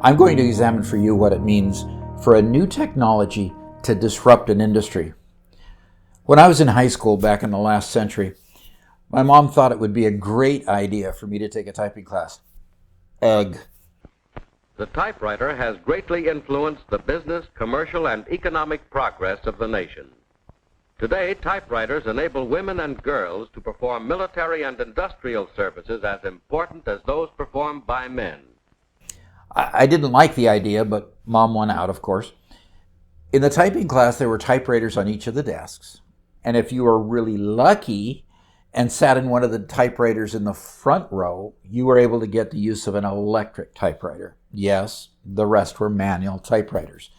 I'm going to examine for you what it means for a new technology to disrupt an industry. When I was in high school back in the last century, my mom thought it would be a great idea for me to take a typing class. Ugh. The typewriter has greatly influenced the business, commercial, and economic progress of the nation. Today, typewriters enable women and girls to perform military and industrial services as important as those performed by men. I didn't like the idea, but Mom won out, of course. In the typing class, there were typewriters on each of the desks. And if you were really lucky and sat in one of the typewriters in the front row, you were able to get the use of an electric typewriter. Yes, the rest were manual typewriters.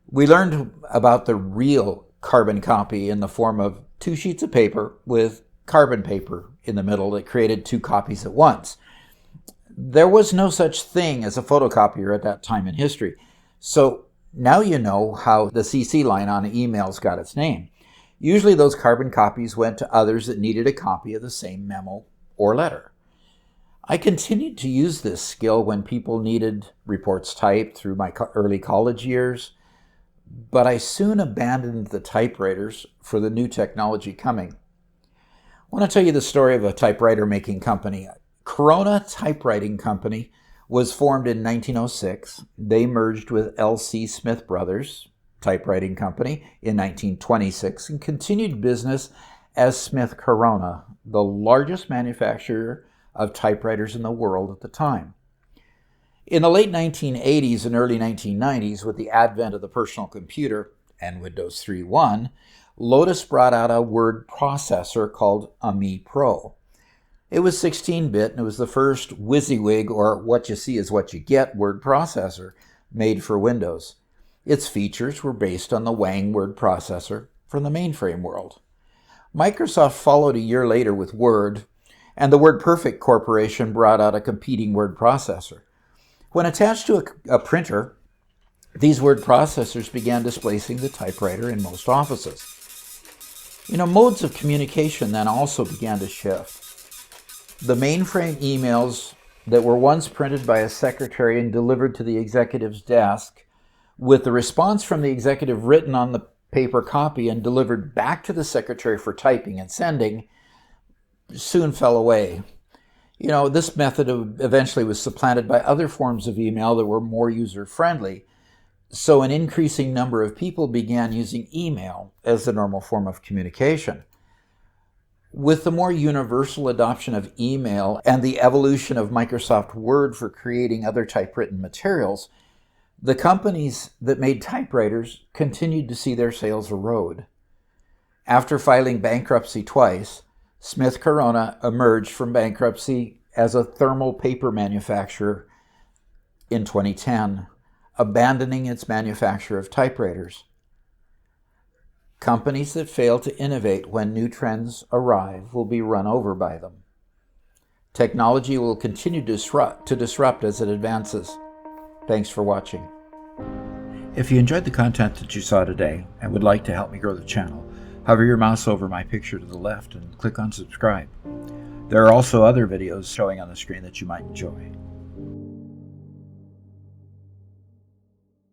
We learned about the real carbon copy in the form of 2 sheets of paper with carbon paper in the middle that created 2 copies at once. There was no such thing as a photocopier at that time in history. So now you know how the CC line on emails got its name. Usually those carbon copies went to others that needed a copy of the same memo or letter. I continued to use this skill when people needed reports typed through my early college years, but I soon abandoned the typewriters for the new technology coming. I want to tell you the story of a typewriter making company. Corona Typewriting Company was formed in 1906. They merged with L.C. Smith Brothers Typewriting Company in 1926 and continued business as Smith Corona, the largest manufacturer of typewriters in the world at the time. In the late 1980s and early 1990s, with the advent of the personal computer and Windows 3.1, Lotus brought out a word processor called AMI Pro. It was 16-bit and it was the first WYSIWYG, or what you see is what you get, word processor made for Windows. Its features were based on the Wang word processor from the mainframe world. Microsoft followed a year later with Word, and the WordPerfect Corporation brought out a competing word processor. When attached to a printer, these word processors began displacing the typewriter in most offices. Modes of communication then also began to shift. The mainframe emails that were once printed by a secretary and delivered to the executive's desk, with the response from the executive written on the paper copy and delivered back to the secretary for typing and sending, soon fell away. This method eventually was supplanted by other forms of email that were more user-friendly, so an increasing number of people began using email as the normal form of communication. With the more universal adoption of email and the evolution of Microsoft Word for creating other typewritten materials, the companies that made typewriters continued to see their sales erode. After filing bankruptcy twice, Smith Corona emerged from bankruptcy as a thermal paper manufacturer in 2010, abandoning its manufacture of typewriters. Companies that fail to innovate when new trends arrive will be run over by them. Technology will continue to disrupt as it advances. Thanks for watching. If you enjoyed the content that you saw today and would like to help me grow the channel, hover your mouse over my picture to the left and click on subscribe. There are also other videos showing on the screen that you might enjoy.